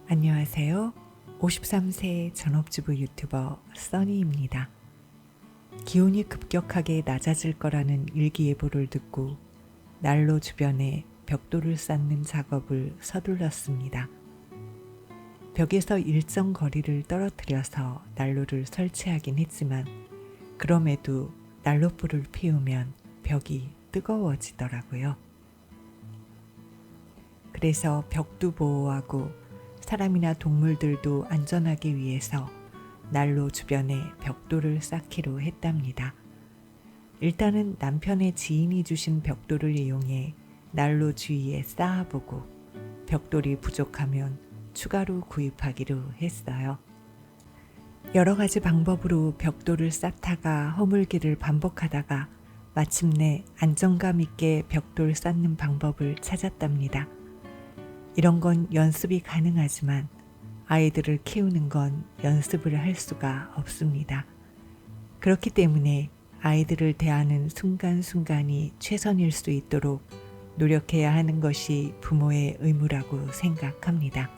안녕하세요. 53세 전업주부 유튜버 써니입니다. 기온이 급격하게 낮아질 거라는 일기예보를 듣고 난로 주변에 벽돌을 쌓는 작업을 서둘렀습니다. 벽에서 일정 거리를 떨어뜨려서 난로를 설치하긴 했지만 그럼에도 난로불을 피우면 벽이 뜨거워지더라고요. 그래서 벽도 보호하고 사람이나 동물들도 안전하기 위해서 난로 주변에 벽돌을 쌓기로 했답니다. 일단은 남편의 지인이 주신 벽돌을 이용해 난로 주위에 쌓아보고 벽돌이 부족하면 추가로 구입하기로 했어요. 여러 가지 방법으로 벽돌을 쌓다가 허물기를 반복하다가 마침내 안정감 있게 벽돌 쌓는 방법을 찾았답니다. 이런 건 연습이 가능하지만 아이들을 키우는 건 연습을 할 수가 없습니다. 그렇기 때문에 아이들을 대하는 순간순간이 최선일 수 있도록 노력해야 하는 것이 부모의 의무라고 생각합니다.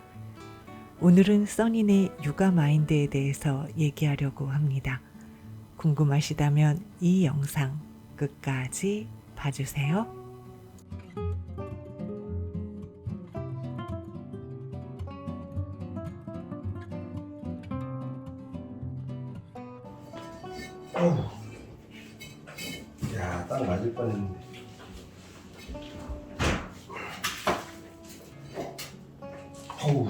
오늘은 써니네 육아 마인드에 대해서 얘기하려고 합니다. 궁금하시다면 이 영상 끝까지 봐주세요. 어우, 야, 딱 맞을 뻔했는데. 어우,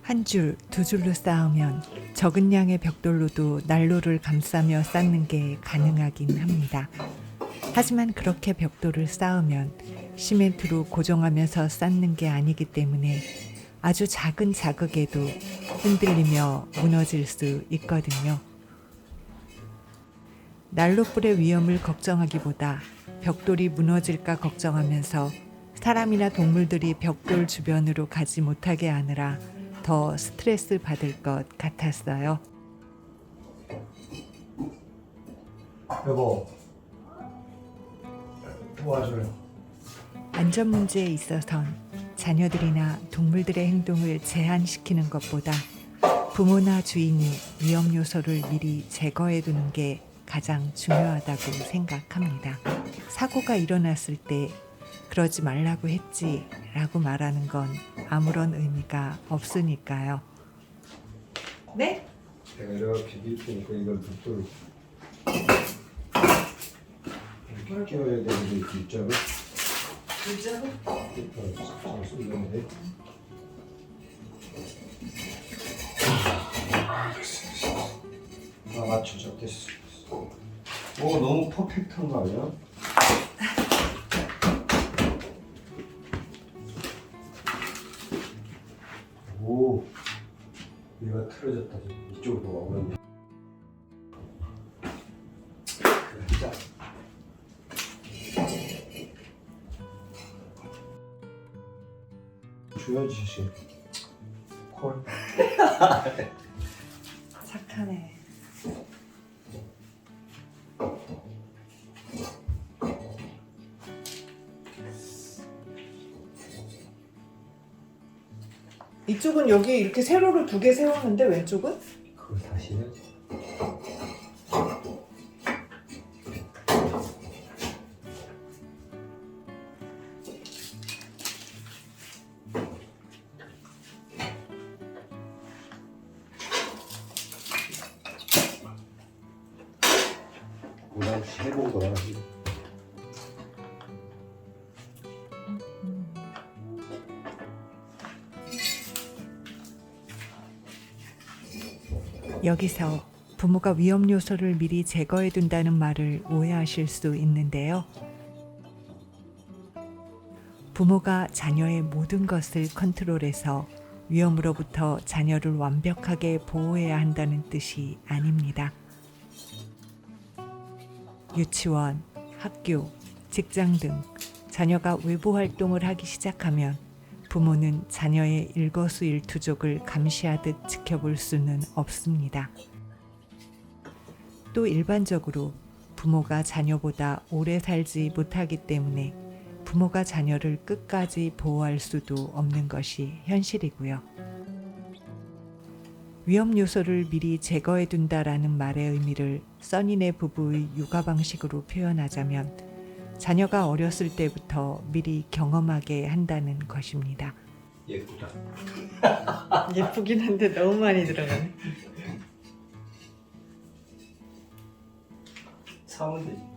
한 줄, 두 줄로 쌓으면 적은 양의 벽돌로도 난로를 감싸며 쌓는 게 가능하긴 합니다. 하지만 그렇게 벽돌을 쌓으면 시멘트로 고정하면서 쌓는 게 아니기 때문에 아주 작은 자극에도 흔들리며 무너질 수 있거든요. 난로불의 위험을 걱정하기보다 벽돌이 무너질까 걱정하면서 사람이나 동물들이 벽돌 주변으로 가지 못하게 하느라 더 스트레스 받을 것 같았어요. 여보, 도와줘요. 안전 문제에 있어선 자녀들이나 동물들의 행동을 제한시키는 것보다 부모나 주인이 위험 요소를 미리 제거해 두는 게 가장 중요하다고 생각합니다. 사고가 일어났을 때 그러지 말라고 했지 라고 말하는 건 아무런 의미가 없으니까요. 네? 내가 이렇게 밀 테니까 이걸 벽돌을 이렇게 끼워야 되는데 일자로 일자로? 잘 쏠렸는데. 아, 맞춰져. 됐어. 오, 너무 퍼펙트한 거 아니야? 오, 얘가 틀어졌다. 이쪽으로 와버렸네. 그래, 자. 줘야지, 씨. 콜. 착하네. 이쪽은 여기 이렇게 세로로 두 개 세웠는데 왼쪽은? 그걸 다시 해야지. 뭐라 해본 거라. 여기서 부모가 위험 요소를 미리 제거해 둔다는 말을 오해하실 수 있는데요. 부모가 자녀의 모든 것을 컨트롤해서 위험으로부터 자녀를 완벽하게 보호해야 한다는 뜻이 아닙니다. 유치원, 학교, 직장 등 자녀가 외부 활동을 하기 시작하면 부모는 자녀의 일거수일투족을 감시하듯 지켜볼 수는 없습니다. 또 일반적으로 부모가 자녀보다 오래 살지 못하기 때문에 부모가 자녀를 끝까지 보호할 수도 없는 것이 현실이고요. 위험 요소를 미리 제거해 둔다라는 말의 의미를 써니네 부부의 육아 방식으로 표현하자면 자녀가 어렸을 때부터 미리 경험하게 한다는 것입니다. 예쁘다. 예쁘긴 한데 너무 많이 들어가네. 사면 되지.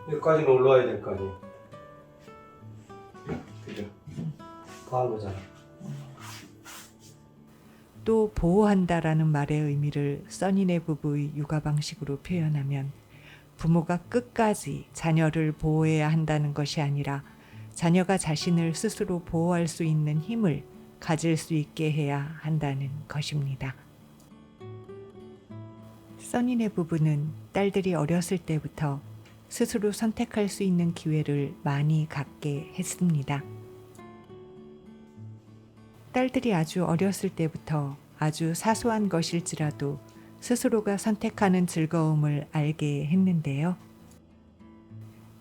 여기까지는 올라와야 될 거 아니에요. 그죠? 다 한 거잖아. 또 보호한다라는 말의 의미를 써니네 부부의 육아 방식으로 표현하면 부모가 끝까지 자녀를 보호해야 한다는 것이 아니라 자녀가 자신을 스스로 보호할 수 있는 힘을 가질 수 있게 해야 한다는 것입니다. 써니네 부부는 딸들이 어렸을 때부터 스스로 선택할 수 있는 기회를 많이 갖게 했습니다. 딸들이 아주 어렸을 때부터 아주 사소한 것일지라도 스스로가 선택하는 즐거움을 알게 했는데요.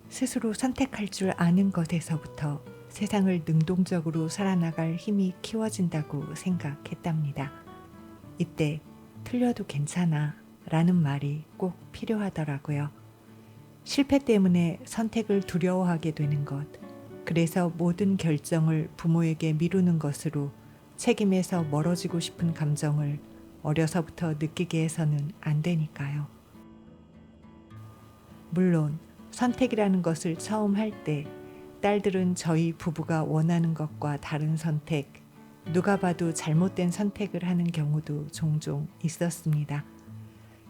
스스로 선택할 줄 아는 것에서부터 세상을 능동적으로 살아나갈 힘이 키워진다고 생각했답니다. 이때 틀려도 괜찮아 라는 말이 꼭 필요하더라고요. 실패 때문에 선택을 두려워하게 되는 것, 그래서 모든 결정을 부모에게 미루는 것으로 책임에서 멀어지고 싶은 감정을 어려서부터 느끼게 해서는 안 되니까요. 물론 선택이라는 것을 처음 할 때 딸들은 저희 부부가 원하는 것과 다른 선택, 누가 봐도 잘못된 선택을 하는 경우도 종종 있었습니다.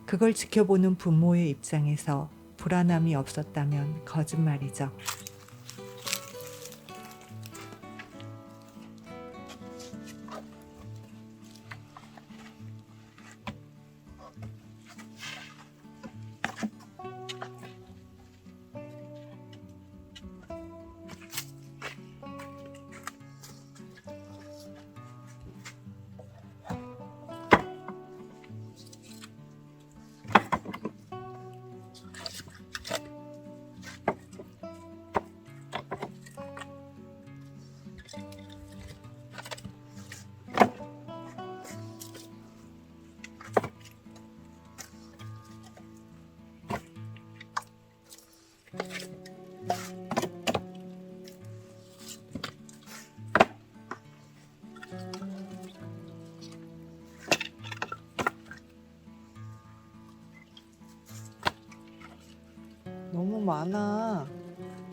그걸 지켜보는 부모의 입장에서 불안함이 없었다면 거짓말이죠. 너무 많아.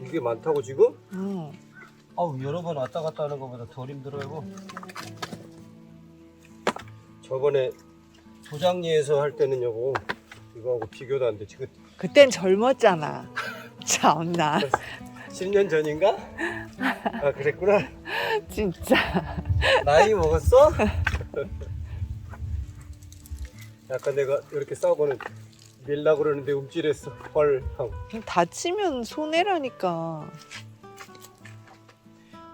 이게 많다고 지금? 응. 아우, 여러 번 왔다 갔다 하는 것보다 덜 힘들어요. 저번에 도장리에서 할 때는 이거하고 비교도 안 돼. 지금 그땐 젊었잖아. 참나. 10년 전인가? 아, 그랬구나. 진짜. 나이 먹었어? 약간 내가 이렇게 싸우고는 밀라고 그러는데 움찔했어. 헐 하고. 다치면 손해라니까.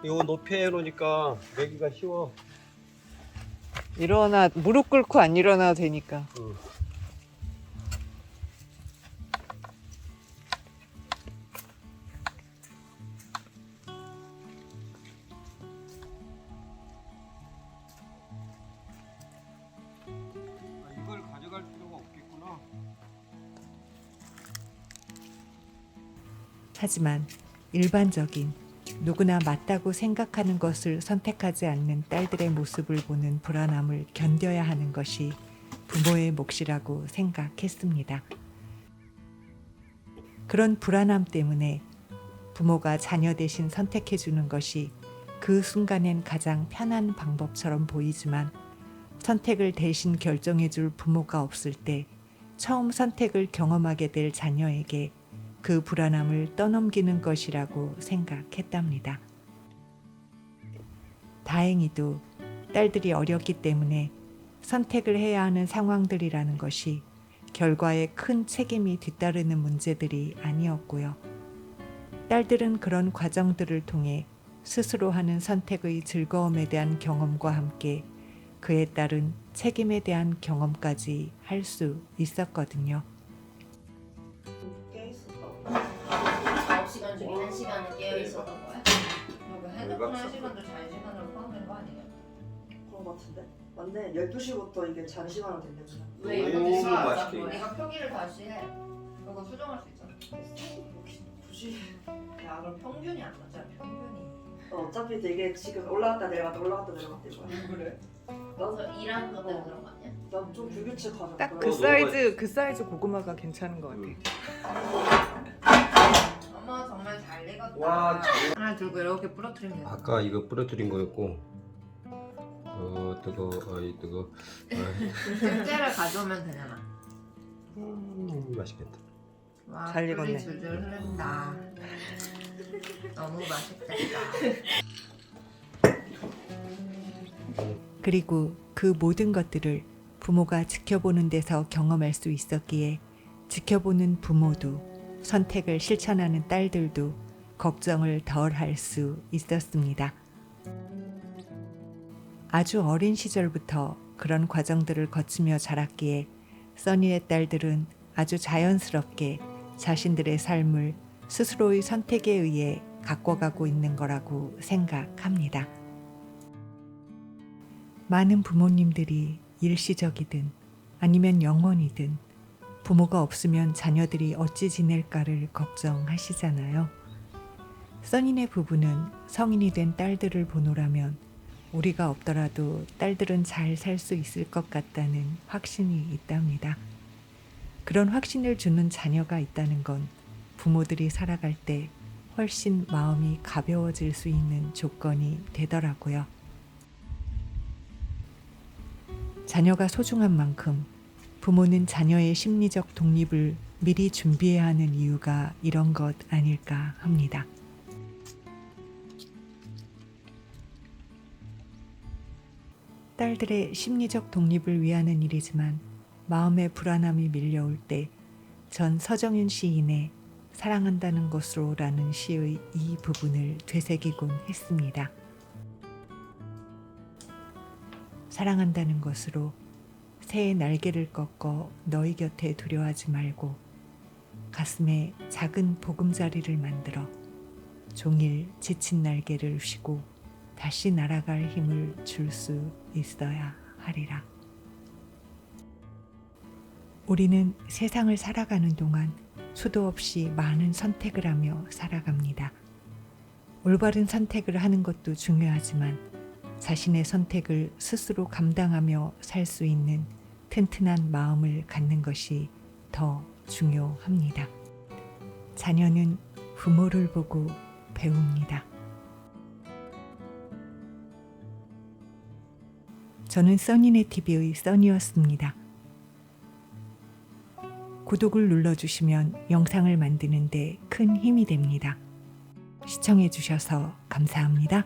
이거 높이 해놓으니까 매기가 쉬워. 일어나 무릎 꿇고 안 일어나도 되니까. 응. 이걸 가져갈 필요가 없겠구나. 하지만 일반적인 누구나 맞다고 생각하는 것을 선택하지 않는 딸들의 모습을 보는 불안함을 견뎌야 하는 것이 부모의 몫이라고 생각했습니다. 그런 불안함 때문에 부모가 자녀 대신 선택해 주는 것이 그 순간엔 가장 편한 방법처럼 보이지만 선택을 대신 결정해 줄 부모가 없을 때 처음 선택을 경험하게 될 자녀에게 그 불안함을 떠넘기는 것이라고 생각했답니다. 다행히도 딸들이 어렸기 때문에 선택을 해야 하는 상황들이라는 것이 결과에 큰 책임이 뒤따르는 문제들이 아니었고요. 딸들은 그런 과정들을 통해 스스로 하는 선택의 즐거움에 대한 경험과 함께 그에 따른 책임에 대한 경험까지 할 수 있었거든요. 깨 있었다고. 9시간 중에 1시간은 깨어 있었던 거야? 그 핸드폰 1시간도 자유 시간으로 포함된 거 아니에요? 그런 거 같은데? 맞네. 12시부터 이게 잔 시간으로 된대 그냥. 왜 오, 이거 맛있게. 네가 표기를 다시 해. 그거 수정할 수 있잖아. 굳이 야 그럼 평균이 안 맞잖아. 평균이. 어차피 되게 지금 올라갔다 내려갔다 이거야. 그래? 난 일하는 것 때문에 그런 거 아니야? 좀 불규칙하잖아. 딱 그 그 사이즈 고구마가 괜찮은 것 같아. 엄마 정말 잘 익었다. 와, 하나 들고 이렇게 부러뜨리면 돼. 아까 이거 부러뜨린 거였고. 뜨거. 뜨거. 잼째를 가져오면 되잖아. 맛있겠다. 와, 잘 익었네. 꿀이 줄줄 흐른다. 너무 맛있겠다. 그리고 그 모든 것들을 부모가 지켜보는 데서 경험할 수 있었기에 지켜보는 부모도 선택을 실천하는 딸들도 걱정을 덜 할 수 있었습니다. 아주 어린 시절부터 그런 과정들을 거치며 자랐기에 써니의 딸들은 아주 자연스럽게 자신들의 삶을 스스로의 선택에 의해 가꿔가고 있는 거라고 생각합니다. 많은 부모님들이 일시적이든 아니면 영원이든 부모가 없으면 자녀들이 어찌 지낼까를 걱정하시잖아요. 써니네 부부는 성인이 된 딸들을 보노라면 우리가 없더라도 딸들은 잘 살 수 있을 것 같다는 확신이 있답니다. 그런 확신을 주는 자녀가 있다는 건 부모들이 살아갈 때 훨씬 마음이 가벼워질 수 있는 조건이 되더라고요. 자녀가 소중한 만큼 부모는 자녀의 심리적 독립을 미리 준비해야 하는 이유가 이런 것 아닐까 합니다. 딸들의 심리적 독립을 위하는 일이지만 마음의 불안함이 밀려올 때 전 서정윤 시인의 사랑한다는 것으로라는 시의 이 부분을 되새기곤 했습니다. 사랑한다는 것으로 새의 날개를 꺾어 너희 곁에 두려워하지 말고 가슴에 작은 보금자리를 만들어 종일 지친 날개를 쉬고 다시 날아갈 힘을 줄 수 있어야 하리라. 우리는 세상을 살아가는 동안 수도 없이 많은 선택을 하며 살아갑니다. 올바른 선택을 하는 것도 중요하지만 자신의 선택을 스스로 감당하며 살 수 있는 튼튼한 마음을 갖는 것이 더 중요합니다. 자녀는 부모를 보고 배웁니다. 저는 써니네 TV의 써니였습니다. 구독을 눌러주시면 영상을 만드는 데 큰 힘이 됩니다. 시청해주셔서 감사합니다.